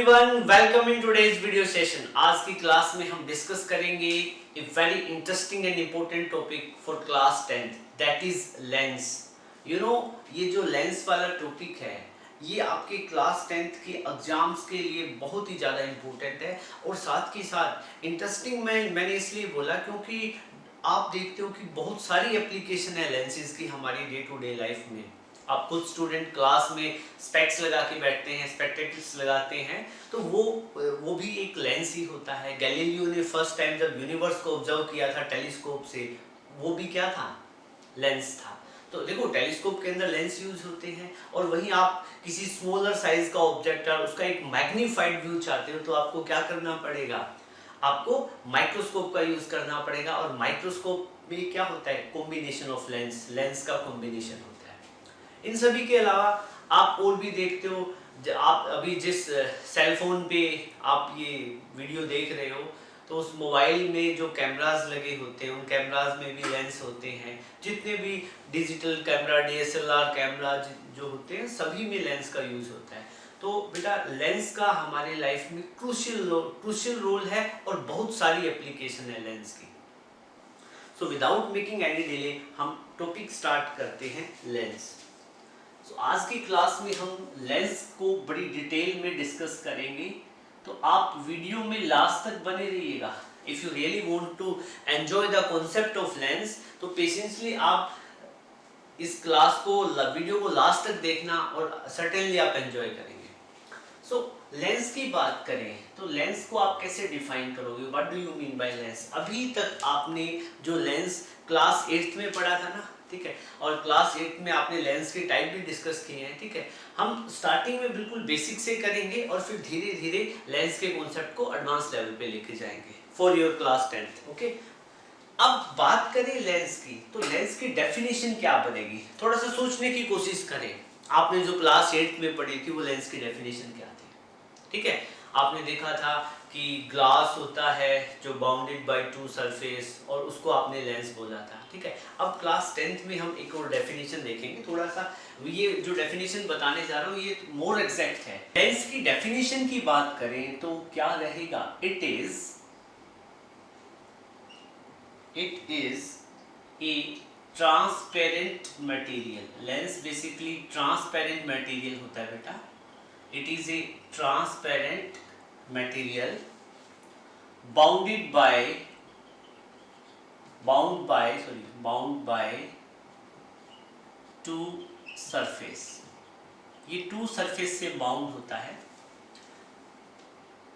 Everyone, welcome in today's video session. आज की class में हम डिस्कस करेंगे a very interesting and important topic for class 10th, that is lens. ये जो लेंस वाला टॉपिक है, ये आपके क्लास 10th के एग्जाम्स के लिए बहुत ही ज़्यादा इम्पोर्टेंट है। और साथ के साथ इंटरेस्टिंग मैंने इसलिए बोला क्योंकि आप देखते हो कि बहुत सारी एप्लीकेशन है लेंसेज की हमारी डे टू डे लाइफ में। आप कुछ स्टूडेंट क्लास में स्पेक्स लगा के बैठते हैं, स्पेक्टेकल्स लगाते हैं, तो वो भी एक लेंस ही होता है। गैलीलियो ने फर्स्ट टाइम जब यूनिवर्स को ऑब्जर्व किया था टेलीस्कोप से, वो भी क्या था? लेंस था। तो देखो, टेलीस्कोप के अंदर लेंस यूज होते हैं, और वहीं आप किसी स्मॉलर साइज का ऑब्जेक्ट और उसका एक मैग्नीफाइड व्यू चाहते हो तो आपको क्या करना पड़ेगा? आपको माइक्रोस्कोप का यूज करना पड़ेगा। और माइक्रोस्कोप में क्या होता है? कॉम्बिनेशन ऑफ लेंस का कॉम्बिनेशन होता है। इन सभी के अलावा आप और भी देखते हो। आप अभी जिस सेल फोन पे आप ये वीडियो देख रहे हो, तो उस मोबाइल में जो कैमरास लगे होते हैं, उन कैमरास में भी लेंस होते हैं। जितने भी डिजिटल कैमरा, डीएसएलआर कैमरा जो होते हैं, सभी में लेंस का यूज होता है। तो बेटा, लेंस का हमारे लाइफ में क्रूशियल रोल है, और बहुत सारी एप्लीकेशन है लेंस की। So without making any delay, हम टॉपिक स्टार्ट करते हैं लेंस। आज की क्लास में हम लेंस को बड़ी डिटेल में डिस्कस करेंगे, तो आप वीडियो में लास्ट तक बने रहिएगा। If you really want to enjoy the concept of lens, तो पेशेंसली आप इस क्लास को, वीडियो को लास्ट तक देखना, और सर्टेनली आप एंजॉय करेंगे। लेंस की बात करें तो लेंस को आप कैसे डिफाइन करोगे? What do you mean by lens? अभी तक आपने जो लेंस क्लास 8th में पढ़ा था ना, ठीक है, और क्लास 8 में आपने लेंस के टाइप भी डिस्कस किए हैं, ठीक है। हम स्टार्टिंग में बिल्कुल बेसिक से करेंगे, और फिर धीरे धीरे लेंस के कॉन्सेप्ट को एडवांस लेवल पे लेके जाएंगे for your class 10th, okay. अब बात करें लेंस की, तो लेंस की डेफिनेशन क्या बनेगी? थोड़ा सा सोचने की कोशिश करें। आपने जो क्लास 8 में पढ़ी थी, वो लेंस की डेफिनेशन क्या थी? ठीक है, आपने देखा था कि ग्लास होता है जो बाउंडेड बाय टू सरफेस, और उसको आपने लेंस बोला था, ठीक है। अब क्लास 10th में हम एक और डेफिनेशन देखेंगे। थोड़ा सा ये जो डेफिनेशन बताने जा रहा हूँ, ये मोर एग्जैक्ट है। लेंस की डेफिनेशन की बात करें तो क्या रहेगा? It is a transparent material. Lens basically transparent material होता है बेटा। It is a transparent material bound by two surface। ये two surface से बाउंड होता है,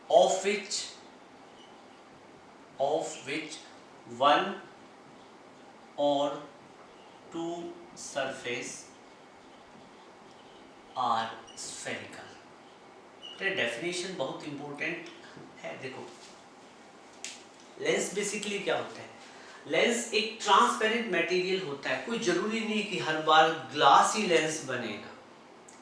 of which one or two surface are spherical। Definition बहुत इंपॉर्टेंट है। देखो, लेंस बेसिकली क्या होता है? लेंस एक ट्रांसपेरेंट मटेरियल होता है। कोई जरूरी नहीं कि हर बार ग्लास ही लेंस बनेगा,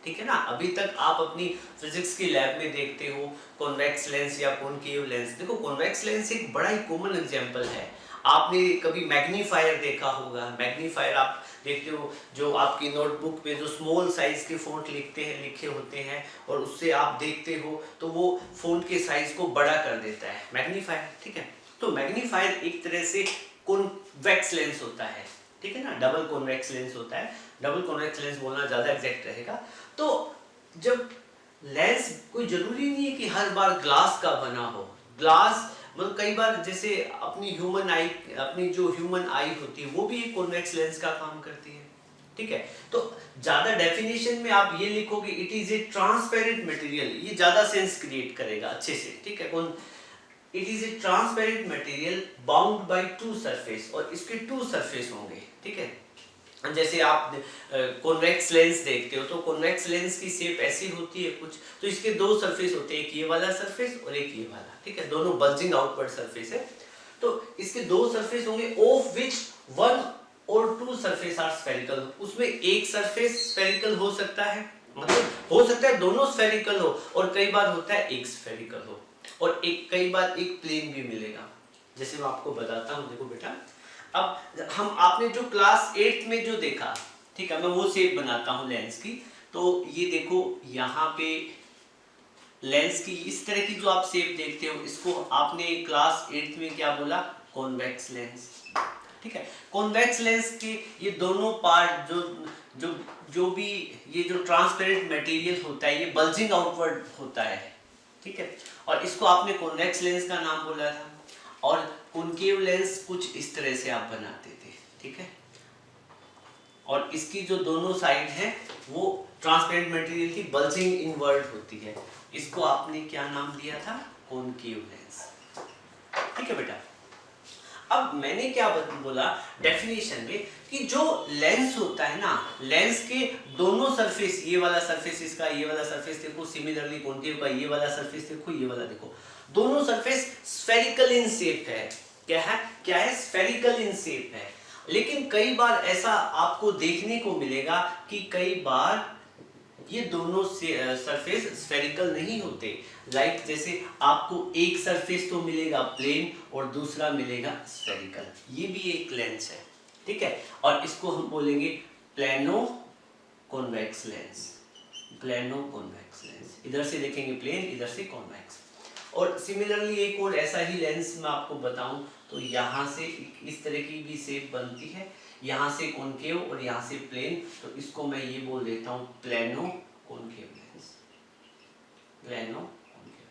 ठीक है ना। अभी तक आप अपनी फिजिक्स की लैब में देखते हो कॉन्वेक्स लेंस या कॉनकेव लेंस। देखो, कॉन्वेक्स लेंस एक बड़ा ही कॉमन एग्जांपल है। आपने कभी मैग्नीफायर देखा होगा। मैग्नीफायर आप देखते हो, जो आपकी नोटबुक पे जो स्मॉल साइज के फॉन्ट लिखे होते हैं, और उससे आप देखते हो तो वो फॉन्ट के साइज को बड़ा कर देता है, मैग्नीफायर, ठीक है। तो मैग्नीफायर एक तरह से कॉन्वेक्स लेंस होता है, ठीक है ना। डबल कॉन्वेक्स लेंस होता है। डबल कॉन्वेक्स लेंस बोलना ज्यादा एग्जैक्ट रहेगा। तो जब लेंस, कोई जरूरी नहीं है कि हर बार ग्लास का बना हो। ग्लास मतलब कई बार, जैसे अपनी जो ह्यूमन आई होती है, वो भी एक कॉन्वेक्स लेंस का काम करती है, ठीक है। तो ज्यादा डेफिनेशन में आप ये लिखोगे it is a transparent material, ये ज्यादा सेंस क्रिएट करेगा अच्छे से, ठीक है। It is a transparent material bound by two surface, और इसके टू सरफेस होंगे, ठीक है। जैसे आप कॉन्वेक्स लेंस देखते हो, तो कॉन्वेक्स लेंस की शेप ऐसी होती है कुछ, तो इसके दो सरफेस होते हैं, एक ये वाला सरफेस और एक ये वाला, ठीक है। दोनों बल्जिंग आउटवर्ड सरफेस है। तो इसके दो सरफेस होंगे, ऑफ विच वन और टू सरफेस आर स्फेरिकल। उसमें एक सरफेस स्फेरिकल हो सकता है, मतलब हो सकता है दोनों स्फेरिकल हो, और कई बार होता है एक स्फेरिकल हो, और कई बार एक प्लेन भी मिलेगा। जैसे मैं आपको बताता हूँ, देखो बेटा, अब आपने जो क्लास 8 में जो देखा, ठीक है, मैं वो शेप बनाता हूं लेंस की। तो ये देखो, यहाँ पे लेंस की इस तरह की जो आप शेप देखते हो, इसको आपने क्लास 8th में क्या बोला? Convex lens. ठीक है, कॉन्वेक्स लेंस के ये दोनों पार्ट जो जो जो भी ये जो ट्रांसपेरेंट मटेरियल होता है, ये बल्जिंग आउटवर्ड होता है। ठीक है, और इसको आपने कॉन्वेक्स लेंस का नाम बोला था। और कॉनकेव लेंस कुछ इस तरह से आप बनाते थे। ठीक है, और इसकी जो दोनों साइड है वो ट्रांसपेरेंट मटेरियल की बल्जिंग इनवर्ड होती है। इसको आपने क्या नाम दिया था? Concave lens. ठीक है बेटा, अब मैंने क्या बोला डेफिनेशन में कि जो लेंस होता है ना, लेंस के दोनों सरफेस, ये वाला सरफेस इसका, ये वाला सरफेस देखो, सिमिलरली कॉनकेव का ये वाला सरफेस देखो, ये वाला देखो, दोनों सरफेस स्फेरिकल इन शेप है। क्या है? क्या है? स्फेरिकल इन शेप है। लेकिन कई बार ऐसा आपको देखने को मिलेगा कि कई बार ये दोनों सरफेस स्फेरिकल नहीं होते। लाइक जैसे आपको एक सरफेस तो मिलेगा प्लेन और दूसरा मिलेगा स्फेरिकल, ये भी एक लेंस है। ठीक है, और इसको हम बोलेंगे plano convex lens. Plano convex lens, इधर से देखेंगे प्लेन, इधर से कॉन्वेक्स। और सिमिलरली एक और ऐसा ही लेंस मैं आपको बताऊं तो यहाँ से इस तरह की भी शेप बनती है, यहाँ से कॉनकेव और यहाँ से प्लेन, तो इसको मैं ये बोल देता हूँ plano concave lens. Plano concave.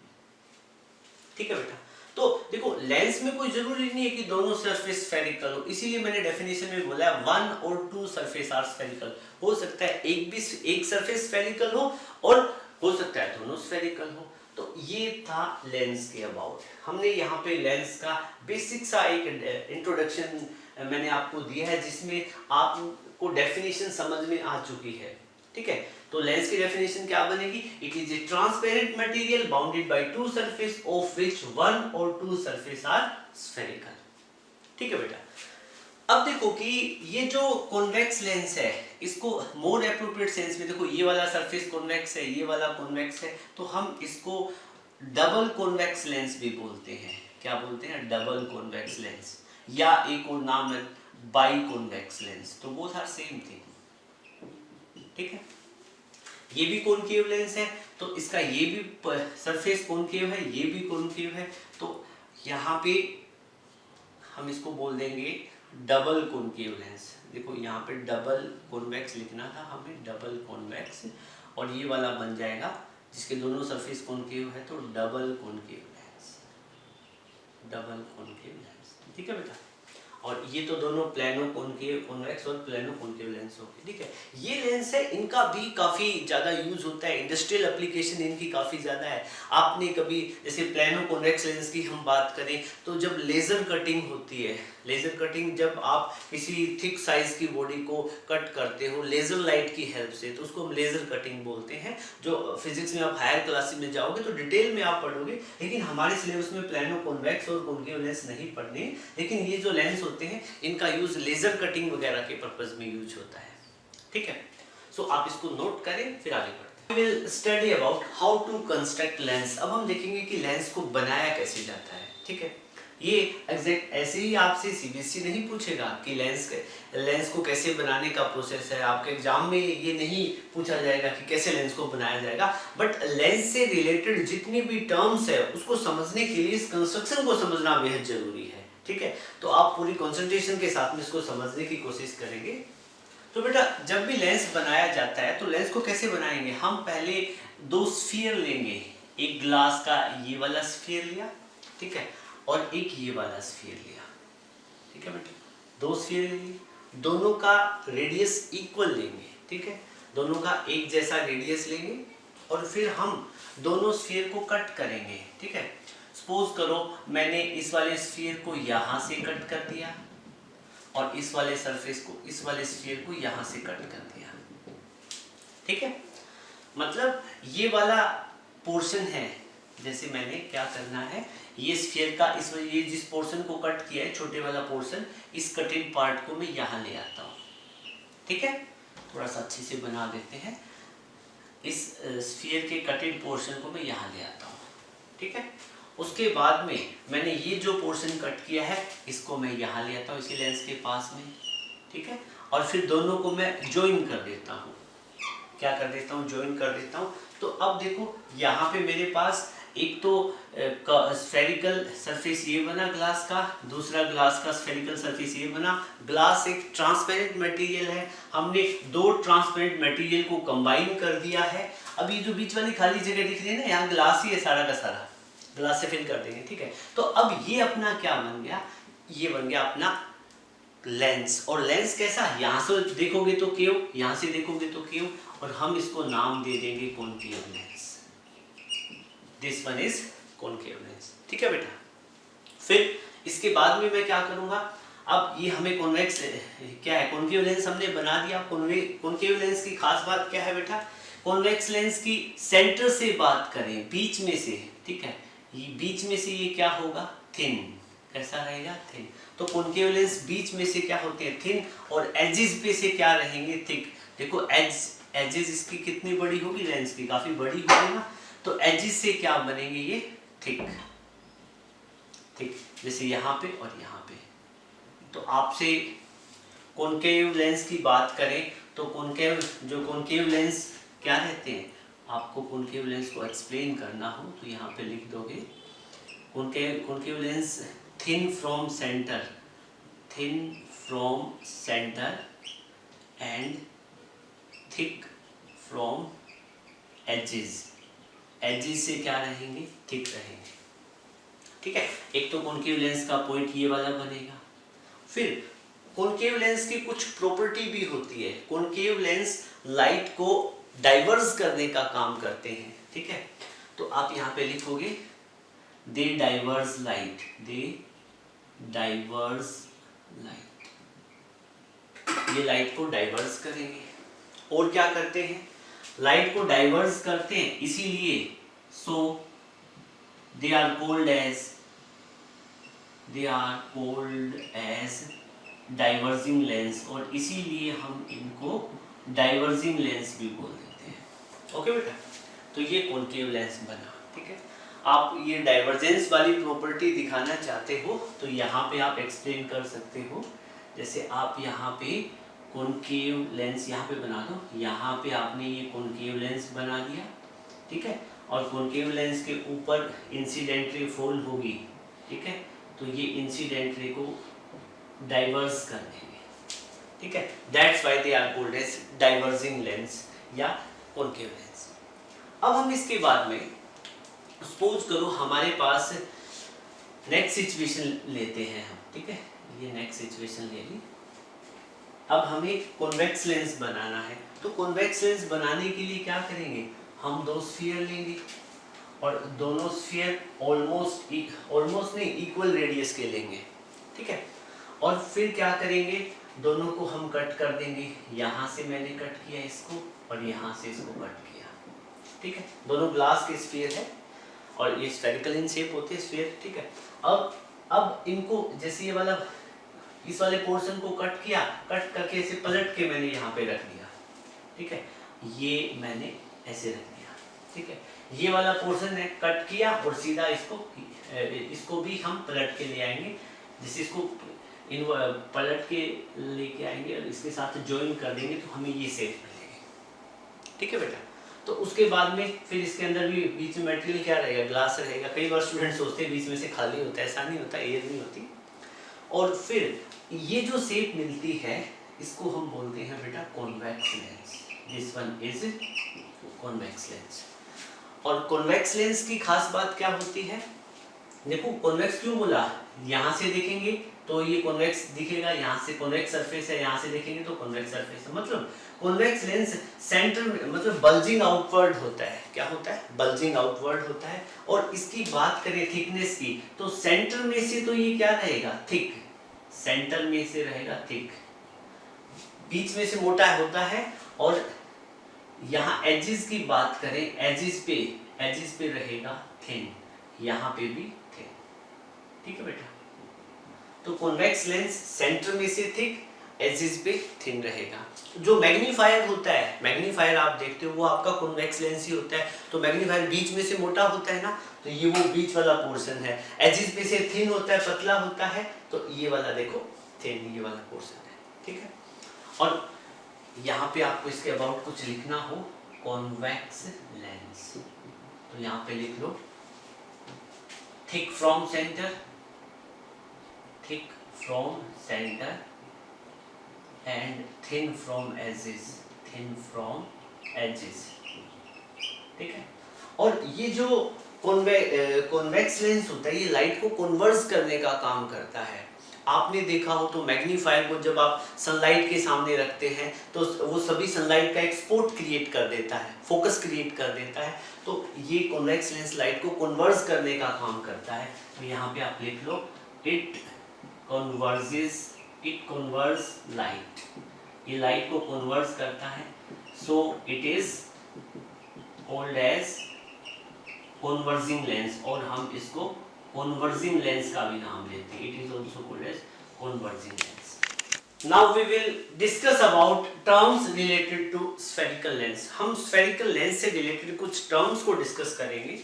ठीक है बेटा, तो देखो लेंस में कोई जरूरी नहीं है कि दोनों सरफेस स्फेरिकल हो, इसीलिए मैंने डेफिनेशन में बोला है 1 और 2 सरफेस आर स्फेरिकल। हो सकता है एक सरफेस स्फेरिकल हो और हो सकता है दोनों स्फेरिकल हो। तो ये था लेंस के अबाउट। हमने यहाँ पे लेंस का बेसिक सा एक इंट्रोडक्शन मैंने आपको दिया है, जिसमें आपको डेफिनेशन समझ में आ चुकी है। ठीक है, तो लेंस की डेफिनेशन क्या बनेगी? It is a transparent material bounded by two surface of which one और टू सरफेस आर स्फेरिकल। ठीक है बेटा, अब देखो कि ये जो कॉन्वेक्स लेंस है, इसको मोर एप्रोप्रिएट सेंस में देखो, ये वाला सरफेस कॉन्वेक्स है, ये वाला कॉन्वेक्स है, तो हम इसको डबल कॉन्वेक्स लेंस भी बोलते हैं। क्या बोलते हैं? डबल कॉन्वेक्स लेंस, या एक और नाम है बाई कॉन्वेक्स लेंस। तो बोथ आर सेम थिंग। ठीक है, ये भी कॉनकेव लेंस है, तो इसका ये भी सरफेस कॉनकेव है, ये भी कॉनकेव है, तो यहाँ पे हम इसको बोल देंगे डबल कॉनकेव लेंस। देखो यहाँ पे डबल कॉन्वेक्स लिखना था हमें, डबल कॉन्वेक्स, और ये वाला बन जाएगा जिसके दोनों सरफेस कॉनकेव है, तो double concave lens. Double concave lens. ठीक है बेटा, और ये तो दोनों प्लेनो कॉनकेव कॉन्वेक्स और प्लेनो कॉनकेव लेंस हो गए। ठीक है, ये लेंस है, इनका भी काफ़ी ज़्यादा यूज होता है, इंडस्ट्रियल एप्लीकेशन इनकी काफ़ी ज़्यादा है। आपने कभी जैसे प्लेनो कॉन्वेक्स लेंस की हम बात करें तो जब लेज़र कटिंग होती है, लेज़र कटिंग जब आप किसी थिक साइज की बॉडी को कट करते हो लेज़र लाइट की हेल्प से, तो उसको हम लेज़र कटिंग बोलते हैं। जो फिजिक्स में आप हायर क्लासेस में जाओगे तो डिटेल में आप पढ़ोगे, लेकिन हमारे सिलेबस में प्लेनो कॉन्वेक्स और कॉनकेव लेंस नहीं पढ़ने। लेकिन ये जो लेंस होते हैं इनका यूज लेजर कटिंग वगैरह के पर्पस में यूज होता है। ठीक है, सो आप इसको नोट करें, फिर आगे बढ़ते हैं। We will study about how to construct lens। अब हम देखेंगे कि लेंस को बनाया कैसे जाता है। ठीक है, ये एग्जैक्ट ऐसे ही आपसे सीबीएसई नहीं पूछेगा कि लेंस को कैसे बनाने का प्रोसेस है। आपके एग्जाम में ये नहीं पूछा जाएगा कि कैसे लेंस को बनाया जाएगा, बट लेंस से रिलेटेड जितनी भी टर्म्स है उसको समझने के लिए इस कंस्ट्रक्शन को समझना बेहद जरूरी है। ठीक है, तो आप पूरी कंसंट्रेशन के साथ में इसको समझने की कोशिश करेंगे। तो बेटा जब भी लेंस बनाया जाता है तो लेंस को कैसे बनाएंगे? हम पहले 2 स्फीयर लेंगे, एक ग्लास का ये वाला स्फीयर लिया, ठीक है, और एक ये वाला स्फीयर लिया। ठीक है बेटा, 2 स्फीयर लिए, दोनों का रेडियस इक्वल लेंगे। ठीक है, दोनों का एक जैसा रेडियस लेंगे और फिर हम दोनों स्फीयर को कट करेंगे। ठीक है, सपोज करो मैंने इस वाले स्फीयर को यहाँ से कट कर दिया और इस वाले सरफेस को, इस वाले स्फीयर को यहाँ से कट कर दिया। ठीक है, मतलब ये वाला पोर्शन है, जैसे मैंने क्या करना है, ये स्फीयर का ये जिस पोर्शन को कट किया है, छोटे वाला पोर्शन, इस कटिंग पार्ट को मैं यहाँ ले आता हूँ। ठीक है, थोड़ा सा अच्छे से बना देते हैं। इस स्फीयर के कटिंग पोर्शन को मैं यहाँ ले आता हूँ। ठीक है, उसके बाद में मैंने ये जो पोर्शन कट किया है इसको मैं यहाँ ले आता हूँ इसी लेंस के पास में। ठीक है, और फिर दोनों को मैं ज्वाइन कर देता हूँ। क्या कर देता हूँ? ज्वाइन कर देता हूँ। तो अब देखो यहाँ पे मेरे पास एक तो स्फेरिकल सरफेस ये बना ग्लास का, दूसरा ग्लास का स्फेरिकल सरफेस ये बना। ग्लास एक ट्रांसपेरेंट मटेरियल है, हमने दो ट्रांसपेरेंट मटेरियल को कंबाइन कर दिया है। अब ये जो बीच वाली खाली जगह दिख रही है ना, यहाँ ग्लास ही है सारा का सारा, ग्लास से फिल कर देंगे, ठीक है। तो अब ये अपना क्या बन गया, ये बन गया अपना लेंस। और लेंस कैसा, यहाँ से देखोगे तो केव, यहाँ से देखोगे तो केव, और हम इसको नाम दे देंगे concave lens. This one is concave lens, ठीक है बेटा। फिर इसके बाद में मैं क्या करूंगा, अब ये हमें कॉन्वेक्स क्या है, कॉनकेव लेंस हमने बना दिया। कॉनकेव लेंस की खास बात क्या है बेटा, कॉन्वेक्स लेंस की सेंटर से बात करें, बीच में से, ठीक है, ये बीच में से ये क्या होगा, थिन। कैसा रहेगा, थिन। तो कॉनकेव लेंस बीच में से क्या होते हैं, थिन, और एजेस पे से क्या रहेंगे, थिक। देखो एजेस इसकी कितनी बड़ी होगी, लेंस की काफी बड़ी होगी ना, तो एजेस से क्या बनेंगे, ये थिक, ठीक, जैसे यहाँ पे और यहाँ पे। तो आपसे कॉनकेव लेंस की बात करें तो कॉनकेव लेंस क्या रहते हैं, आपको कॉनकेव लेंस को एक्सप्लेन करना हो तो यहाँ पे लिख दोगे, concave lens thin from centre and thick from edges. Edges से क्या रहेंगे, थिक रहेंगे, ठीक है। एक तो कॉनकेव लेंस का पॉइंट ये वाला बनेगा। फिर कॉनकेव लेंस की कुछ प्रॉपर्टी भी होती है। कॉनकेव लेंस लाइट को डाइवर्स करने का काम करते हैं, ठीक है। तो आप यहाँ पे लिखोगे दे डाइवर्स लाइट, ये लाइट को डाइवर्स करेंगे। और क्या करते हैं, लाइट को डाइवर्स करते हैं, इसीलिए so they are called as diverging lens, और इसीलिए हम इनको डाइवर्जिंग लेंस भी बोल देते हैं। ओके बेटा, तो ये कॉनकेव लेंस बना, ठीक है। आप ये डाइवर्जेंस वाली प्रॉपर्टी दिखाना चाहते हो तो यहाँ पे आप एक्सप्लेन कर सकते हो। जैसे आप यहाँ पे कॉनकेव लेंस यहाँ पे बना दो, यहाँ पे आपने ये कॉनकेव लेंस बना दिया, ठीक है, और कॉनकेव लेंस के ऊपर इंसिडेंट रे फॉल होगी, ठीक है, तो ये इंसिडेंट रे को डाइवर्स कर देंगे, ठीक है। That's why they are called as diverging lens या कॉनकेव लेंस। अब हम इसके बाद में सपोज करो हमारे पास नेक्स्ट सिचुएशन लेते हैं हम, ठीक है, ये नेक्स्ट सिचुएशन ले ली। अब हमें कॉन्वेक्स लेंस बनाना है, तो कॉन्वेक्स लेंस बनाने के लिए क्या करेंगे, हम दो स्फीयर लेंगे और दोनों स्फीयर ऑलमोस्ट नहीं इक्वल रेडियस के लेंगे, ठीक है। और फिर क्या करेंगे, दोनों को हम कट कर देंगे। यहाँ से मैंने कट किया इसको और यहाँ से इसको कट किया, ठीक है। दोनों ग्लास के स्फीयर है और ये स्फेरिकल इन शेप होते हैं स्फीयर, ठीक है। अब इनको जैसे ये वाला इस वाले पोर्शन को कट किया, कट करके इसे पलट के मैंने यहाँ पे रख दिया, ठीक है, ये मैंने ऐसे रख दिया, ठीक है। ये वाला पोर्शन है कट किया और सीधा इसको भी हम पलट के ले आएंगे, जैसे इसको इन पलट के लेके आएंगे और इसके साथ ज्वाइन कर देंगे तो हमें ये शेप मिलेगी, ठीक है बेटा। तो उसके बाद में फिर इसके अंदर भी बीच में मटेरियल क्या रहेगा, ग्लास रहेगा। कई बार स्टूडेंट सोचते हैं बीच में से खाली होता है, ऐसा नहीं होता, एयर नहीं होती। और फिर ये जो शेप मिलती है इसको हम बोलते हैं बेटा convex lens. This one is convex lens. और कॉन्वेक्स लेंस की खास बात क्या होती है, देखो कॉन्वेक्स क्यों बोला, यहाँ से देखेंगे तो ये कॉन्वेक्स दिखेगा, यहाँ से कॉन्वेक्स सरफेस है, यहाँ से देखेंगे तो कॉन्वेक्स सरफेस है। मतलब कॉन्वेक्स लेंस सेंटर में मतलब बल्जिंग आउटवर्ड होता है। क्या होता है, बल्जिंग आउटवर्ड होता है। और इसकी बात करें थिकनेस की तो सेंटर में से तो ये क्या रहेगा, थिक, सेंटर में से रहेगा थिक, बीच में से मोटा होता है। और यहाँ एजेस की बात करें, एजेस पे रहेगा थिन, यहाँ पे भी थिन, ठीक है बेटा। तो कॉन्वेक्स लेंस सेंटर में से थिक, एजेस पे थिन रहेगा। जो मैग्नीफायर होता है, मैग्नीफायर आप देखते हो वो आपका कॉन्वेक्स लेंस ही होता है। तो मैग्नीफायर बीच में से मोटा होता है ना, तो ये वो बीच वाला पोर्शन है। एजेस पे से थिन होता है, पतला होता है, तो ये वाला देखो थिन, ये वाला पोर्शन है, ठीक है। और यहाँ पे आपको इसके अबाउट कुछ लिखना हो कॉन्वेक्स लेंस। तो यहाँ पे लिख लो thick from centre, thick from centre and thin from edges, thin from edges. ठीक है। और ये जो कॉन्वेक्स लेंस होता है ये लाइट को कन्वर्स करने का काम करता है। आपने देखा हो तो मैग्नीफायर को जब आप सनलाइट के सामने रखते हैं तो वो सभी सनलाइट का एक स्पॉट क्रिएट कर देता है, फोकस क्रिएट कर देता है। तो ये कॉन्वेक्स लेंस लाइट को कन्वर्स करने का काम करता है। तो यहाँ पे आप लिख लो इट कन्वर्स लाइट, ये लाइट को कन्वर्स करता है। So it is called as converging lens, और हम इसको कन्वर्जिंग लेंस का भी नाम लेते हैं। It is also called as converging lens. Now we will discuss about terms related to spherical lens. हम स्फेरिकल लेंस से रिलेटेड कुछ टर्म्स को डिस्कस करेंगे।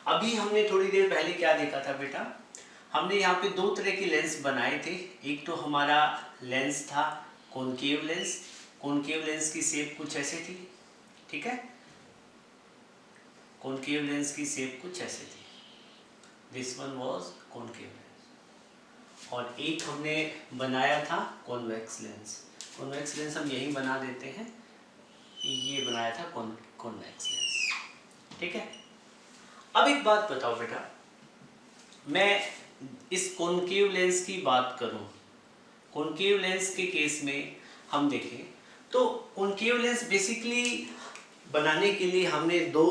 अभी हमने थोड़ी देर पहले क्या देखा था बेटा, हमने यहाँ पे दो तरह के लेंस बनाए थे। एक तो हमारा लेंस था कॉनकेव लेंस। कॉनकेव लेंस की शेप कुछ ऐसे थी, ठीक है, कॉनकेव लेंस की शेप कुछ ऐसे थी, this one was concave lens. और एक हमने बनाया था कॉन्वेक्स लेंस। कॉन्वेक्स लेंस हम यही बना देते हैं, ये बनाया था कॉन्वेक्स लेंस, ठीक है। अब एक बात बताओ बेटा, मैं इस कॉनकेव लेंस की बात करूं, कॉनकेव लेंस के केस में हम देखें तो कॉनकेव लेंस बेसिकली बनाने के लिए हमने दो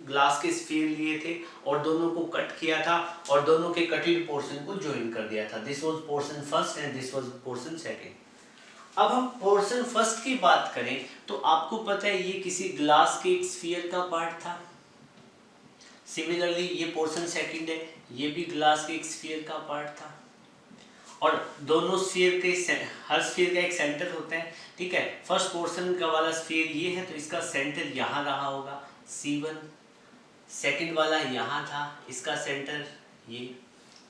ग्लास के स्फीयर लिए थे और दोनों को कट किया था और दोनों के कटेड पोर्शन को ज्वाइन कर दिया था। This was portion first and this was portion second. अब हम पोर्शन फर्स्ट की बात करें तो आपको पता है ये किसी ग्लास के एक स्फीयर का पार्ट था। सिमिलरली ये पोर्शन सेकंड है, ये भी ग्लास के एक स्फीयर का पार्ट था। और दोनों स्फीयर के हर स्फीयर का एक सेंटर होता है, ठीक है। फर्स्ट पोर्शन का वाला स्फीयर ये है तो इसका सेंटर यहाँ रहा होगा C1, सेकंड वाला यहाँ था, इसका सेंटर ये,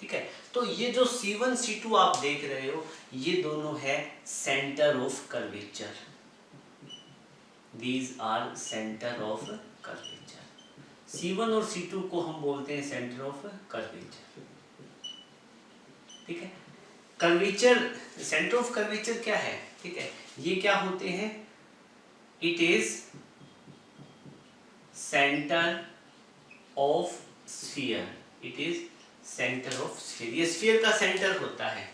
ठीक है। तो ये जो C1 C2 आप देख रहे हो ये दोनों है centre of curvature, these are centre of curvature. C1 और C2 को हम बोलते हैं सेंटर ऑफ कर्वेचर, ठीक है। कर्वेचर, सेंटर ऑफ कर्वेचर क्या है, ठीक है, ये क्या होते हैं, it is centre of sphere, it is centre of sphere, ये स्फीयर का सेंटर होता है,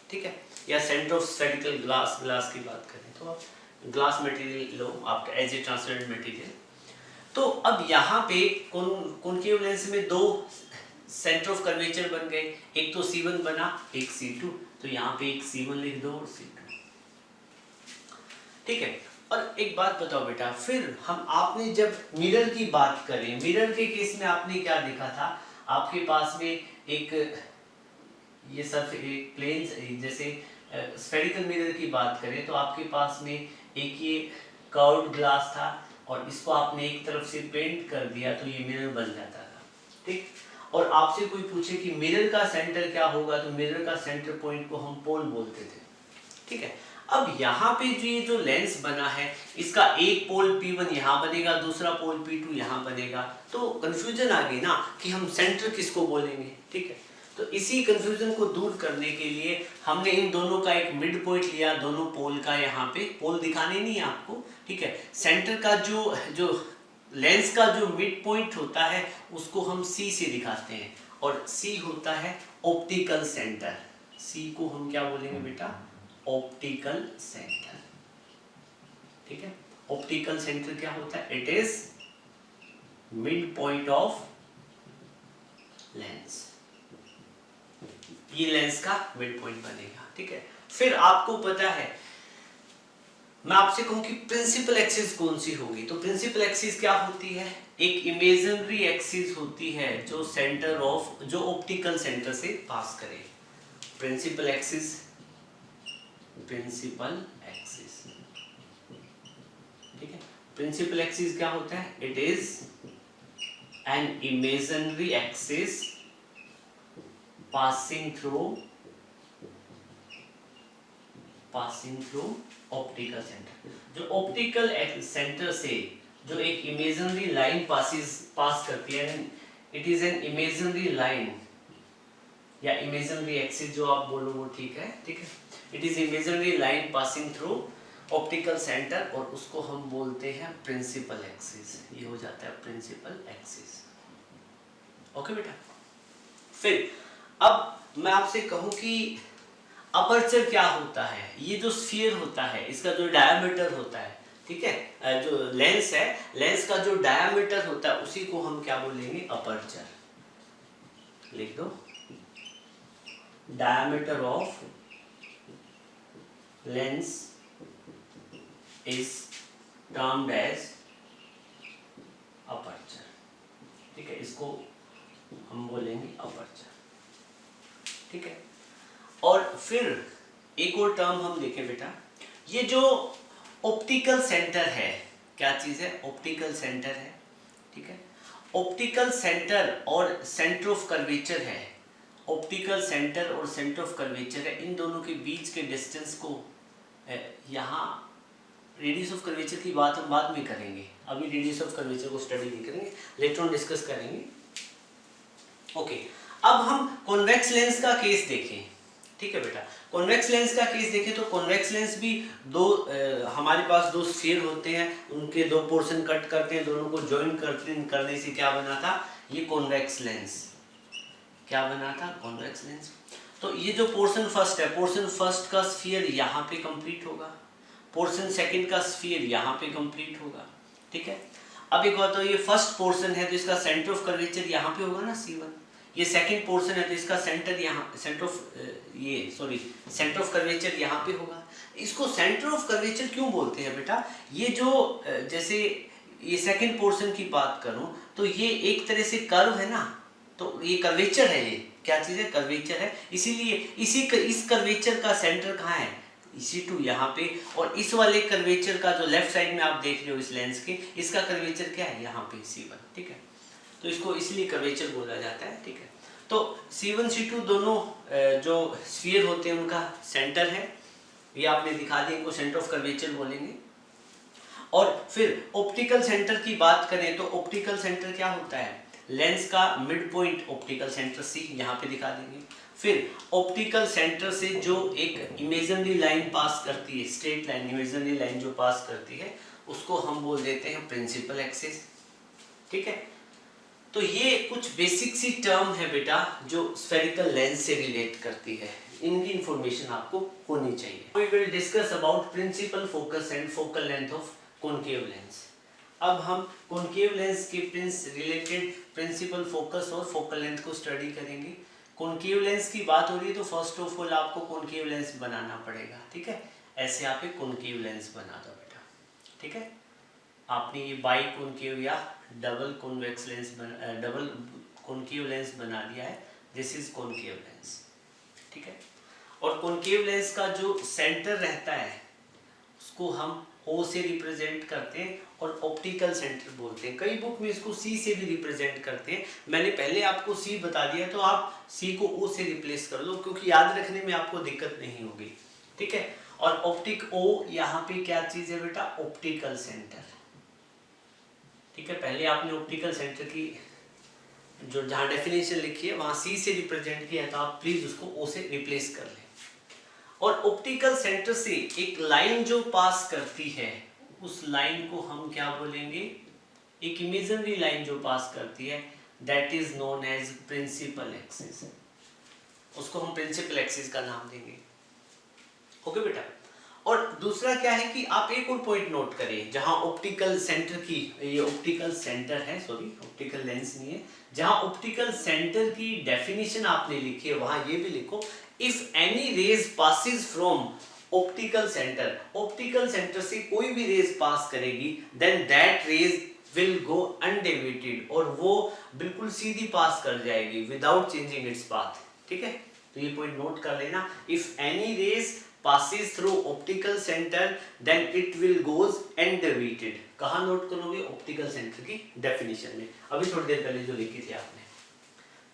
ठीक है। या centre of spherical glass, glass की बात करें तो आप ग्लास मटेरियल लो आप एज ए ट्रांसपेरेंट मटेरियल। तो अब यहाँ पे कॉनकेव लेंस में दो सेंटर ऑफ कर्वेचर बन गए, एक तो C1 बना एक C2, तो यहाँ पे एक C1 लिख दो और C2, ठीक है। और एक बात बताओ बेटा, फिर हम आपने जब मिरर की बात करें, मिरर के केस में आपने क्या देखा था, आपके पास में एक ये सब एक प्लेन, जैसे स्फेरिकल मिरर की बात करें तो आपके पास में एक ये कर्व्ड ग्लास था और इसको आपने एक तरफ से पेंट कर दिया तो ये मिरर बन जाता था, ठीक। और आपसे कोई पूछे कि मिरर का सेंटर क्या होगा तो मिरर का सेंटर पॉइंट को हम पोल बोलते थे, ठीक है। अब यहाँ पे जो ये जो लेंस बना है इसका एक पोल P1 यहाँ बनेगा, दूसरा पोल P2 यहाँ बनेगा, तो कंफ्यूजन आ गई ना कि हम सेंटर किसको बोलेंगे, ठीक है। तो इसी कंफ्यूजन को दूर करने के लिए हमने इन दोनों का एक मिड पॉइंट लिया, दोनों पोल का, यहाँ पे पोल दिखाने नहीं है आपको, ठीक है। सेंटर का जो लेंस का जो मिड पॉइंट होता है उसको हम C से दिखाते हैं और C होता है ऑप्टिकल सेंटर। C को हम क्या बोलेंगे बेटा, ऑप्टिकल सेंटर, ठीक है। ऑप्टिकल सेंटर क्या होता है, it is mid point of lens, ये लेंस का मिड पॉइंट बनेगा, ठीक है। फिर आपको पता है, मैं आपसे कहूं कि प्रिंसिपल एक्सिस कौन सी होगी, तो प्रिंसिपल एक्सिस क्या होती है, एक इमेजिनरी एक्सिस होती है जो सेंटर ऑफ, जो ऑप्टिकल सेंटर से पास करे। प्रिंसिपल एक्सिस, प्रिंसिपल एक्सिस, ठीक है। प्रिंसिपल एक्सिस क्या होता है, it is an imaginary axis passing through optical centre. जो ऑप्टिकल सेंटर से जो एक इमेजिनरी लाइन पास करती है, it is an imaginary line या इमेजिनरी एक्सिस जो आप बोलो वो ठीक है, ठीक है। It is imaginary line passing through optical centre और उसको हम बोलते हैं प्रिंसिपल एक्सिस। ये हो जाता है प्रिंसिपल एक्सिस। ओके बेटा। फिर अब मैं आपसे कहूं कि अपर्चर क्या होता है। ये जो स्फीयर होता है इसका जो डायमीटर होता है, ठीक है, जो लेंस है, लेंस का जो डायमीटर होता है उसी को हम क्या बोलेंगे, अपर्चर। लिख दो, diameter of lens is termed as aperture, ठीक है, इसको हम बोलेंगे अपर्चर, ठीक है। और फिर एक और टर्म हम देखें बेटा, ये जो ऑप्टिकल सेंटर है, क्या चीज है, ऑप्टिकल सेंटर है, ठीक है। ऑप्टिकल सेंटर और सेंटर ऑफ कर्वेचर है, ऑप्टिकल सेंटर और सेंटर ऑफ कर्वेचर है, इन दोनों के बीच के डिस्टेंस को यहाँ रेडियस ऑफ कर्वेचर की बात हम बाद में करेंगे, अभी रेडियस ऑफ कर्वेचर को स्टडी नहीं करेंगे, लेटर ऑन डिस्कस करेंगे। ओके, अब हम कॉन्वेक्स लेंस का केस देखें, ठीक है बेटा। कॉन्वेक्स लेंस का केस देखें तो कॉन्वेक्स लेंस भी दो हमारे पास दो स्फीयर होते हैं, उनके दो पोर्शन कट करते हैं, दोनों को ज्वाइन करने से क्या बना था, ये कॉन्वेक्स लेंस। क्या बना था, कॉन्वेक्स लेंस। तो ये जो पोर्शन फर्स्ट है, पोर्शन फर्स्ट का स्फीयर यहाँ पे कंप्लीट होगा, पोर्शन सेकंड का स्फीयर यहाँ पे कंप्लीट होगा, ठीक है। अब एक बात, तो ये फर्स्ट पोर्शन है तो इसका सेंटर ऑफ कर्वेचर यहाँ पे होगा ना C1, ये सेकंड पोर्शन है तो इसका सेंटर यहाँ, सेंटर ऑफ कर्वेचर यहाँ पे होगा। इसको सेंटर ऑफ कर्वेचर क्यों बोलते हैं बेटा, ये जो जैसे ये सेकंड पोर्शन की बात करूं तो ये एक तरह से कर्व है ना, तो ये कर्वेचर है, ये क्या चीज है, कर्वेचर है, इसीलिए इस कर्वेचर का सेंटर कहाँ है, C2 यहाँ पे, और इस वाले कर्वेचर का जो लेफ्ट साइड में आप देख रहे हो इस लेंस के, इसका कर्वेचर क्या है, यहाँ पे C1, ठीक है। तो इसको इसलिए कर्वेचर बोला जाता है, ठीक है। तो C1 C2 दोनों जो स्फीयर होते हैं उनका सेंटर है, ये आपने दिखा दिया, इनको सेंटर ऑफ कर्वेचर बोलेंगे। और फिर ऑप्टिकल सेंटर की बात करें तो ऑप्टिकल सेंटर क्या होता है, लेंस का mid point optical centre C, यहाँ पे दिखा देंगे। फिर ऑप्टिकल सेंटर से जो एक इमेजिनरी लाइन पास करती है, स्ट्रेट लाइन, इमेजिनरी लाइन जो पास करती है, उसको हम बोल देते हैं प्रिंसिपल एक्सिस, ठीक है। तो ये कुछ बेसिक सी टर्म है बेटा जो स्फेरिकल लेंस से रिलेट करती है, इनकी इंफॉर्मेशन आपको होनी चाहिए। We will discuss about principal focus and focal length of concave lens। अब हम कॉन्केव लेंस के रिलेटेड प्रिंसिपल फोकस और फोकल लेंथ को स्टडी करेंगे। कॉन्केव लेंस की बात हो रही है तो फर्स्ट ऑफ ऑल आपको कॉन्केव लेंस बनाना पड़ेगा, ठीक है। ऐसे आप एक कॉन्केव लेंस बना दो बेटा, ठीक है। आपने ये बाई कॉन्केव या double convex lens double concave lens बना दिया है, दिस इज कॉन्केव लेंस, ठीक है। और कॉन्केव लेंस का जो सेंटर रहता है उसको हम O से रिप्रेजेंट करते हैं और ऑप्टिकल सेंटर बोलते हैं। कई बुक में इसको C से भी रिप्रेजेंट करते हैं, मैंने पहले आपको C बता दिया तो आप C को O से रिप्लेस कर लो क्योंकि याद रखने में आपको दिक्कत नहीं होगी, ठीक है। और ऑप्टिक O यहाँ पे क्या चीज है बेटा, ऑप्टिकल सेंटर, ठीक है। पहले आपने ऑप्टिकल सेंटर की जो जहाँ डेफिनेशन लिखी है वहां C से रिप्रेजेंट किया है तो आप प्लीज उसको O से रिप्लेस कर लें। और ऑप्टिकल सेंटर से एक लाइन जो पास करती है उस लाइन को हम क्या बोलेंगे, एक इमेजिनरी लाइन जो पास करती है that is known as principal axis, उसको हम प्रिंसिपल एक्सिस का नाम देंगे, ओके बेटा। और दूसरा क्या है कि आप एक और पॉइंट नोट करें, जहां ऑप्टिकल सेंटर की, ये ऑप्टिकल सेंटर है, सॉरी ऑप्टिकल लेंस नहीं है, जहां ऑप्टिकल सेंटर की डेफिनेशन आपने लिखी है वहां ये भी लिखो, if any rays passes from optical centre, optical centre से कोई भी रेज पास करेगी then that rays will go undeviated, और वो बिल्कुल सीधी पास कर जाएगी विदाउट चेंजिंग इट्स पाथ, ठीक है। तो ये पॉइंट नोट कर लेना, if any rays passes through optical center then it will goes undeviated। कहाँ नोट करोगे, ऑप्टिकल सेंटर की डेफिनेशन में, अभी थोड़ी देर पहले जो लिखी थी आपने,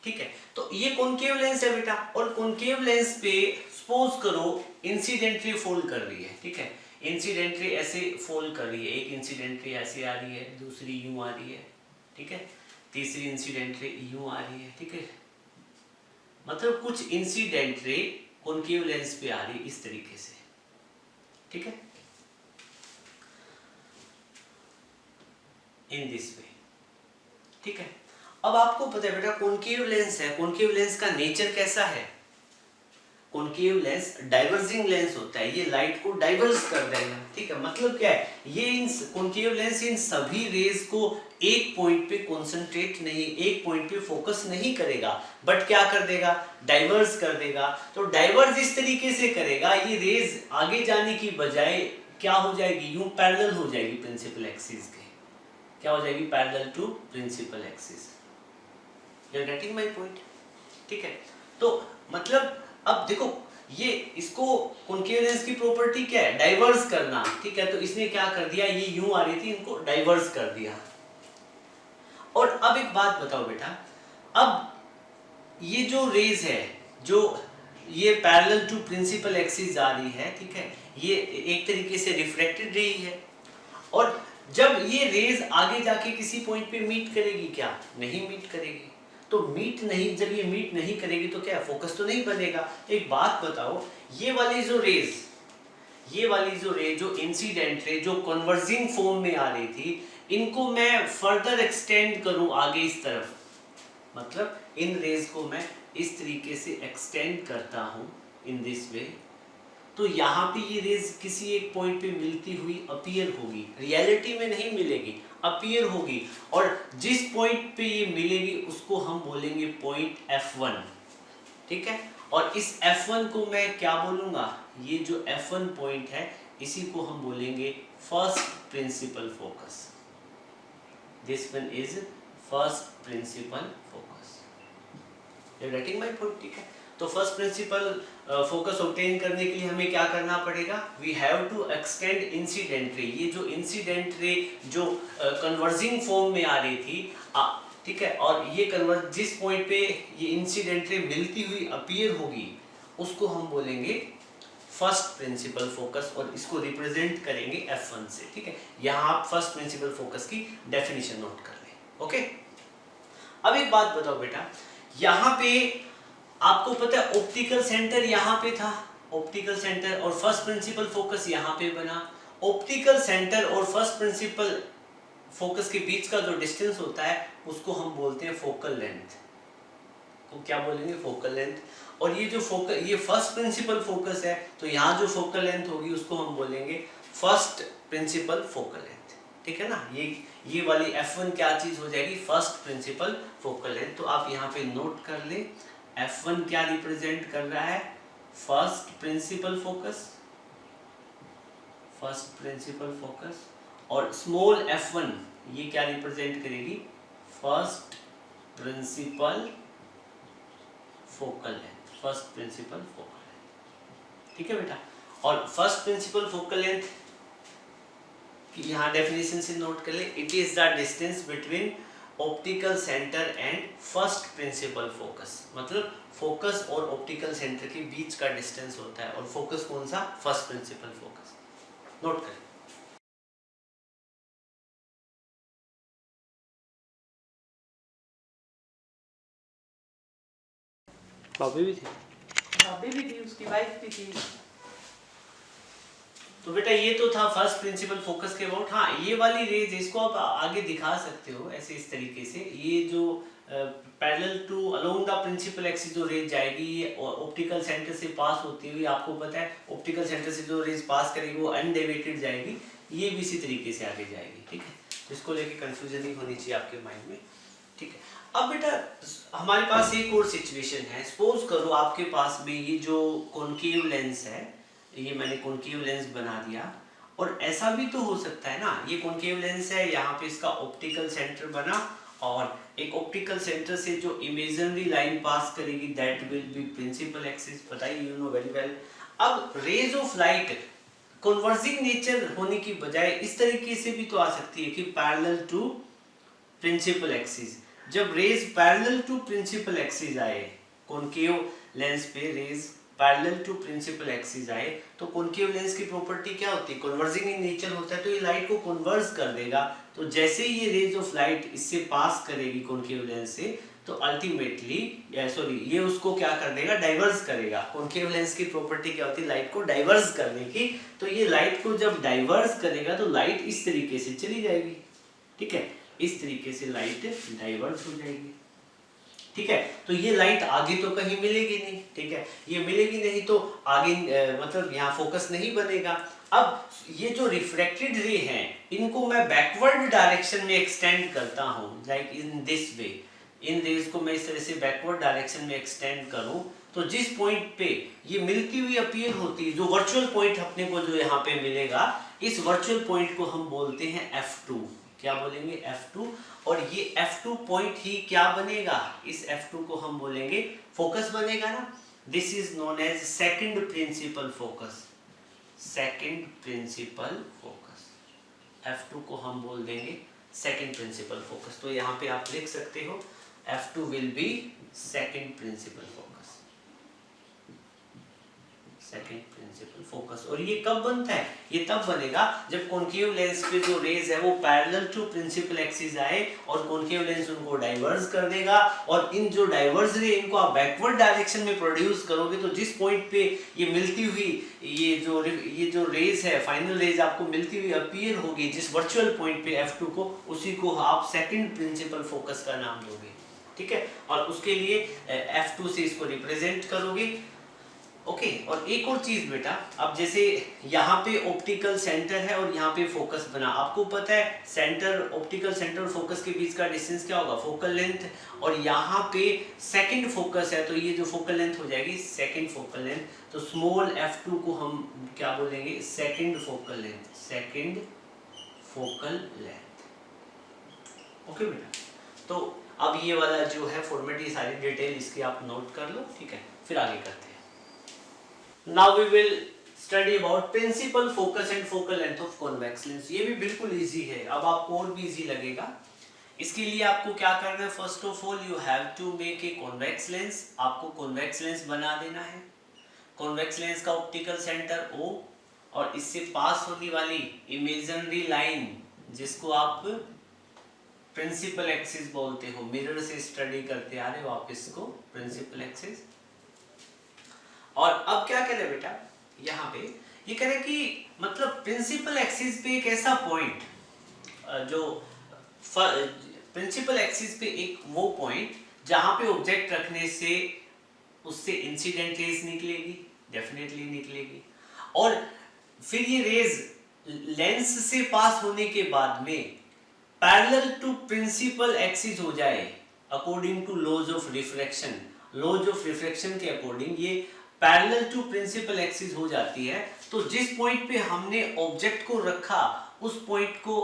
ठीक है। तो ये कॉन्केव लेंस है बेटा, और कॉन्केव लेंस पे सपोज करो इंसिडेंटली फॉल कर रही है, ठीक है। इंसिडेंट रे ऐसे फॉल कर रही है, एक इंसिडेंट रे ऐसे आ रही है, दूसरी यूं आ रही है, ठीक है, तीसरी इंसिडेंट रे यूं आ रही है, ठीक है, मतलब कुछ इंसिडेंट रे कॉनकेव लेंस पे आ रही है इस तरीके से, ठीक है, इन दिस वे, ठीक है। अब आपको पता है बेटा कॉनकेव लेंस है, कॉनकेव लेंस का नेचर कैसा है, कॉनकेव लेंस डाइवर्जिंग लेंस होता है, ये लाइट को डाइवर्स कर देगा, ठीक है, मतलब क्या है, ये इन कॉनकेव लेंस इन सभी रेज को एक पॉइंट पे कंसंट्रेट नहीं, एक पॉइंट पे फोकस नहीं करेगा, बट क्या कर देगा, डाइवर्स कर देगा। तो डाइवर्स इस तरीके से करेगा, ये रेज आगे जाने की बजाय क्या हो जाएगी, यूं पैरेलल हो जाएगी प्रिंसिपल एक्सिस के, क्या हो जाएगी, parallel to principal axis. You are getting my point, ठीक है। तो मतलब अब देखो ये इसको कॉनकेव लेंस की प्रॉपर्टी क्या है, डाइवर्स करना, ठीक है, तो इसने क्या कर दिया, ये यूं आ रही थी, इनको डाइवर्स कर दिया। और अब एक बात बताओ बेटा, अब ये जो रेज है, जो ये पैरेलल टू प्रिंसिपल एक्सिस आ रही है, ठीक है, ये एक तरीके से रिफ्लेक्टेड रे है, और जब ये रेज आगे जाके किसी पॉइंट पे मीट करेगी, क्या नहीं मीट करेगी, तो मीट नहीं, जब ये मीट नहीं करेगी तो क्या फोकस तो नहीं बनेगा। एक बात बताओ, ये वाली जो रेज, ये वाली जो रे, जो इंसिडेंट रे, जो कन्वर्जिंग फॉर्म में आ रही थी, इनको मैं फर्दर एक्सटेंड करूं आगे इस तरफ, मतलब इन रेज को मैं इस तरीके से एक्सटेंड करता हूं इन दिस वे, तो यहाँ पे ये रेज किसी एक पॉइंट पे मिलती हुई अपीयर होगी, रियलिटी में नहीं मिलेगी, अपीयर होगी, और जिस पॉइंट पे ये मिलेगी उसको हम बोलेंगे पॉइंट F1, ठीक है, और इस F1 को मैं क्या बोलूंगा, ये जो F1 पॉइंट है इसी को हम बोलेंगे first principal focus, this one is first principal focus, you are getting my point, ठीक है। तो फर्स्ट प्रिंसिपल फोकस ऑब्टेन करने के लिए हमें क्या करना पड़ेगा, we have to extend incident ray, ये जो इंसिडेंट रे जो कन्वर्जिंग फॉर्म में आ रही थी, ठीक है, और ये कन्वर्ज जिस पॉइंट पे ये इंसिडेंट रे मिलती हुई अपीयर होगी उसको हम बोलेंगे फर्स्ट प्रिंसिपल फोकस, और इसको रिप्रेजेंट करेंगे F1 से, ठीक है। यहाँ आप फर्स्ट प्रिंसिपल फोकस की डेफिनेशन नोट कर लें, ओके। अब एक बात बताओ बेटा, यहाँ पे आपको पता है ऑप्टिकल सेंटर यहाँ पे था, ऑप्टिकल सेंटर, और फर्स्ट प्रिंसिपल फोकस यहाँ पे बना। ऑप्टिकल सेंटर और फर्स्ट प्रिंसिपल फोकस के बीच का जो डिस्टेंस होता है उसको हम बोलते हैं फोकल लेंथ, को क्या बोलेंगे, फोकल लेंथ। और ये जो फोकल, ये फर्स्ट प्रिंसिपल फोकस है, तो यहाँ जो फोकल लेंथ होगी उसको हम बोलेंगे फर्स्ट प्रिंसिपल फोकल लेंथ, ठीक है ना। ये वाली F1 क्या चीज हो जाएगी, फर्स्ट प्रिंसिपल फोकल लेंथ। तो आप यहाँ पे नोट कर ले, F1 क्या रिप्रेजेंट कर रहा है, first principal focus, first principal focus, और स्मॉल F1 ये क्या रिप्रेजेंट करेगी, first principle focal length, first principle focal length, ठीक है बेटा। और फर्स्ट प्रिंसिपल फोकल लेंथ की यहाँ डेफिनेशन से नोट कर ले, it is the distance between optical centre and first principal focus, मतलब फोकस और ऑप्टिकल सेंटर के बीच का डिस्टेंस होता है, और फोकस कौन सा, फर्स्ट प्रिंसिपल फोकस, नोट करें। भाभी भी थी, भाभी भी थी, उसकी वाइफ भी थी। तो बेटा ये तो था फर्स्ट प्रिंसिपल फोकस के अबाउट। हाँ, ये वाली रेज इसको आप आगे दिखा सकते हो ऐसे इस तरीके से, ये जो parallel to along the principal axis जो रेज जाएगी, ये ऑप्टिकल सेंटर से पास होती हुई, आपको पता है ऑप्टिकल सेंटर से जो रेज पास करेगी वो अनडेविएटेड जाएगी, ये भी इसी तरीके से आगे जाएगी, ठीक है। इसको लेके कंफ्यूजन नहीं होनी चाहिए आपके माइंड में, ठीक है। अब बेटा हमारे पास एक और सिचुएशन है, सपोज करो आपके पास में ये जो कॉनकेव लेंस है, ये मैंने कॉनकेव लेंस बना दिया, और ऐसा भी तो हो सकता है ना, ये कॉनकेव लेंस है, यहाँ पे इसका ऑप्टिकल सेंटर बना, और एक ऑप्टिकल सेंटर से जो इमेजिनरी लाइन पास करेगी that will be principal axis, पता ही, यू नो वेरी वेल। अब rays of light converging nature होने की बजाय इस तरीके से भी तो आ सकती है कि पैरेलल टू प्रिंसिपल एक्सिस। जब rays parallel to principal axis आए, कॉनकेव लेंस पे rays parallel to principal axis आए तो कॉनकेव लेंस की प्रॉपर्टी क्या होती है, कन्वर्जिंग इन नेचर होता है, तो ये लाइट को कन्वर्ज कर देगा। तो जैसे ही ये रेज ऑफ लाइट इससे पास करेगी कॉनकेव लेंस से, तो अल्टीमेटली ये उसको क्या कर देगा, डाइवर्ज करेगा। कॉनकेव लेंस की प्रॉपर्टी क्या होती है, लाइट को डाइवर्ज करने की। तो ये लाइट को जब डाइवर्ज करेगा तो लाइट इस तरीके से चली जाएगी, ठीक है, इस तरीके से लाइट डाइवर्ज हो जाएगी, ठीक है। तो ये लाइट आगे तो कहीं मिलेगी नहीं, ठीक है, ये मिलेगी नहीं तो आगे मतलब यहाँ फोकस नहीं बनेगा। अब ये जो रिफ्रैक्टेड रे हैं इनको मैं बैकवर्ड डायरेक्शन में एक्सटेंड करता हूँ, लाइक इन दिस वे। इन रेज को मैं इस तरह से बैकवर्ड डायरेक्शन में एक्सटेंड करूं तो जिस पॉइंट पे ये मिलती हुई अपीयर होती है, जो वर्चुअल पॉइंट अपने को जो यहाँ पे मिलेगा, इस वर्चुअल पॉइंट को हम बोलते हैं F2। क्या बोलेंगे, F2। और ये F2 पॉइंट ही क्या बनेगा, इस F2 को हम बोलेंगे फोकस बनेगा ना। This is known as second principal focus, second principal focus. F2 को हम बोल देंगे सेकंड प्रिंसिपल फोकस। तो यहाँ पे आप लिख सकते हो F2 will be second principal focus, second principal focus। और ये कब बनता है, ये तब बनेगा जब कॉनकेव लेंस पे जो रेज है वो पैरेलल टू प्रिंसिपल एक्सिस आए और कॉनकेव लेंस उनको डाइवर्ज कर देगा। और इन जो डाइवर्ज रे इनको आप बैकवर्ड डायरेक्शन में प्रोड्यूस करोगे तो जिस पॉइंट पे ये मिलती हुई ये जो रेज है, फाइनल रेज आपको मिलती हुई अपीयर होगी जिस वर्चुअल पॉइंट पे F2 को, उसी को आप सेकंड प्रिंसिपल फोकस का नाम दोगे, ठीक है। और उसके लिए F2 से इसको रिप्रेजेंट करोगे, ओके। और एक और चीज बेटा, अब जैसे यहाँ पे ऑप्टिकल सेंटर है और यहाँ पे फोकस बना, आपको पता है सेंटर, ऑप्टिकल सेंटर और फोकस के बीच का डिस्टेंस क्या होगा, फोकल लेंथ। और यहाँ पे सेकंड फोकस है तो ये जो फोकल लेंथ हो जाएगी सेकंड फोकल लेंथ। तो स्मॉल F2 को हम क्या बोलेंगे, second focal length, second focal length, okay बेटा। तो अब ये वाला जो है फॉर्मेट, ये सारी डिटेल इसकी आप नोट कर लो, ठीक है, फिर आगे करते हैं। Now we will study about principal focus and focal length of convex lens. ये भी बिल्कुल इजी है, अब आपको और भी इजी लगेगा। इसके लिए आपको क्या करना है, first of all you have to make a convex lens. आपको कॉन्वेक्स लेंस बना देना है। कॉन्वेक्स लेंस का ऑप्टिकल सेंटर O और इससे पास होने वाली इमेजिनरी लाइन जिसको आप प्रिंसिपल एक्सिस बोलते हो, मिरर से स्टडी करते आ रहे हो आप इसको, प्रिंसिपल एक्सिस। और अब क्या कह रहे बेटा, यहाँ पे ये कह रहे कि मतलब प्रिंसिपल एक्सिस पे एक ऐसा पॉइंट, जो प्रिंसिपल एक्सिस पे एक वो पॉइंट जहां पे ऑब्जेक्ट रखने से उससे इंसिडेंट रेज निकलेगी, डेफिनेटली निकलेगी। और फिर ये रेज लेंस से पास होने के बाद में पैरेलल टू प्रिंसिपल एक्सिस हो जाए according to laws of refraction. Laws of refraction के अकॉर्डिंग ये पैरेलल टू प्रिंसिपल एक्सिस हो जाती है। तो जिस पॉइंट पे हमने ऑब्जेक्ट को रखा उस पॉइंट को,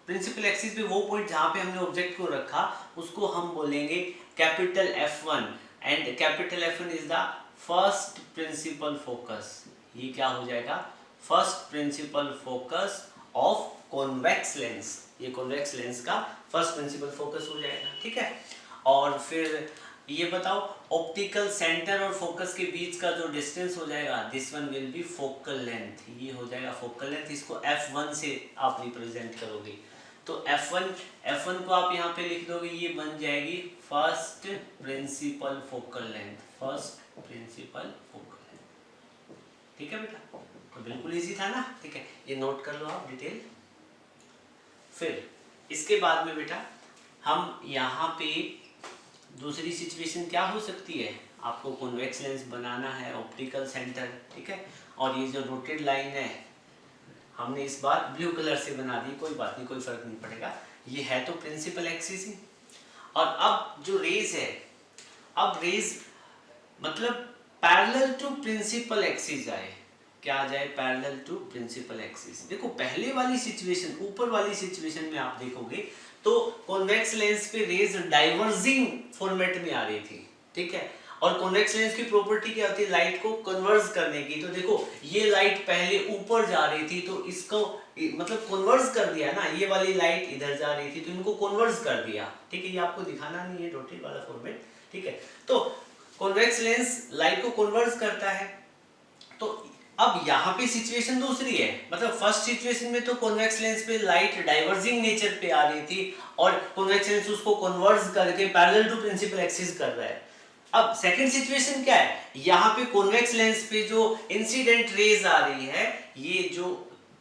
प्रिंसिपल एक्सिस पे वो पॉइंट जहां पे हमने ऑब्जेक्ट को रखा उसको हम बोलेंगे capital F1 and capital F1 is the first principal focus. ये क्या हो जाएगा, first principal focus of convex lens. ये कॉन्वेक्स लेंस का फर्स्ट प्रिंसिपल फोकस हो जाएगा, ठीक है। और फिर ये बताओ ऑप्टिकल सेंटर और फोकस के बीच का जो डिस्टेंस हो जाएगा, this one will be focal length. ये हो जाएगा फोकल लेंथ, इसको F1 से आप रिप्रेजेंट करोगे। तो F1 को आप यहाँ पे लिख दोगे, ये बन जाएगी first principle focal length, first principle focal length, ठीक है बेटा। तो बिल्कुल इजी था ना, ठीक है, ये नोट कर लो आप डिटेल। फिर इसके बाद में बेटा हम यहाँ पे दूसरी सिचुएशन क्या हो सकती है, आपको कॉन्वेक्स लेंस बनाना है, ऑप्टिकल सेंटर, ठीक है। और ये जो रोटेड लाइन है हमने इस बार ब्लू कलर से बना दी, कोई बात नहीं, कोई फर्क नहीं पड़ेगा, ये है तो प्रिंसिपल एक्सिस ही। और अब जो रेज है, अब रेज मतलब पैरेलल टू प्रिंसिपल एक्सिस आए, क्या आ जाए, पैरेलल टू प्रिंसिपल एक्सिस। देखो पहले वाली सिचुएशन, ऊपर वाली सिचुएशन में आप देखोगे तो कॉन्वेक्स लेंस पे रेज डाइवर्जिंग फॉर्मेट में आ रही थी, ठीक है। और कॉन्वेक्स लेंस की प्रॉपर्टी क्या होती है, लाइट को कन्वर्ज करने की। तो देखो ये लाइट पहले ऊपर जा रही थी तो इसको मतलब कन्वर्ज कर दिया ना, ये वाली लाइट इधर जा रही थी तो इनको कन्वर्ज कर दिया, ठीक है। ये आपको दिखाना नहीं है रोटेट वाला फॉर्मेट, ठीक है। तो कॉन्वेक्स लेंस लाइट को कन्वर्ज करता है, तो अब यहाँ पे सिचुएशन दूसरी है, मतलब फर्स्ट सिचुएशन में तो कॉन्वेक्स लेंस पे लाइट डाइवर्जिंग नेचर पे आ रही थी और कॉन्वेक्स लेंस उसको कन्वर्ज करके पैरेलल टू प्रिंसिपल एक्सिस कर रहा है। अब सेकंड सिचुएशन क्या है, यहाँ पे कॉन्वेक्स लेंस पे जो इंसिडेंट रेज आ रही है, ये जो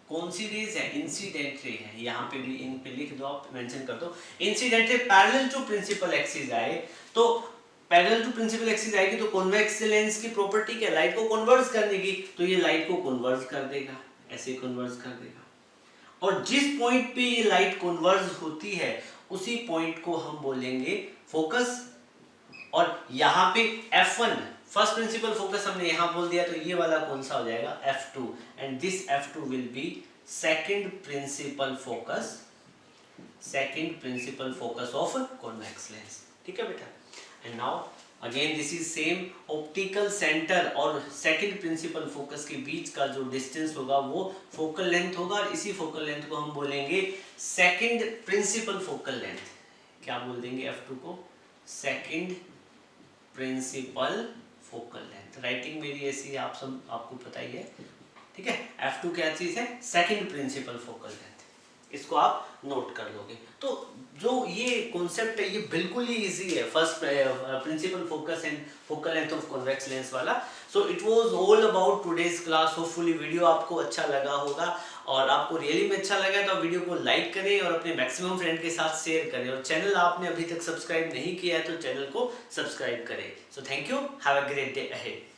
कौन सी रेज है, इंसिडेंट रे है, यहाँ पे भी इन पे लिख दो, आप मेंशन कर दो, incident ray parallel to principal axis आए, तो पैरेलल टू प्रिंसिपल एक्सिस आएगी तो कॉन्वेक्स लेंस की प्रॉपर्टी क्या है, लाइट को कन्वर्ज करने की, तो ये लाइट को कन्वर्ज कर देगा, ऐसे कन्वर्ज कर देगा। और जिस पॉइंट पे ये लाइट कन्वर्ज होती है उसी पॉइंट को हम बोलेंगे फोकस। और यहाँ पे F1 फर्स्ट प्रिंसिपल फोकस हमने यहाँ बोल दिया, तो ये वाला कौन सा हो जाएगा, F2, and this F2 will be second principal focus, second principal focus of convex lens. ठीक है बेटा, and now again this is same, optical centre और सेकंड प्रिंसिपल फोकस के बीच का जो डिस्टेंस होगा वो फोकल लेंथ होगा, और इसी फोकल लेंथ को हम बोलेंगे सेकंड प्रिंसिपल फोकल लेंथ। क्या बोल देंगे F2 को, second principal focal length. Writing मेरी ऐसी है, आप सब आपको पता ही है। ठीक है, F2 क्या चीज है, सेकंड प्रिंसिपल फोकल लेंथ, इसको आप नोट कर लोगे। तो जो ये कॉन्सेप्ट है ये बिल्कुल ही इजी है, first principal focus and focal length of convex lens वाला। So it was all about today's class. Hopefully video आपको अच्छा लगा होगा, और आपको रियली में अच्छा लगा तो वीडियो को लाइक करें और अपने मैक्सिमम फ्रेंड के साथ शेयर करें, और चैनल आपने अभी तक सब्सक्राइब नहीं किया है तो चैनल को सब्सक्राइब करें। So thank you, have a great day ahead.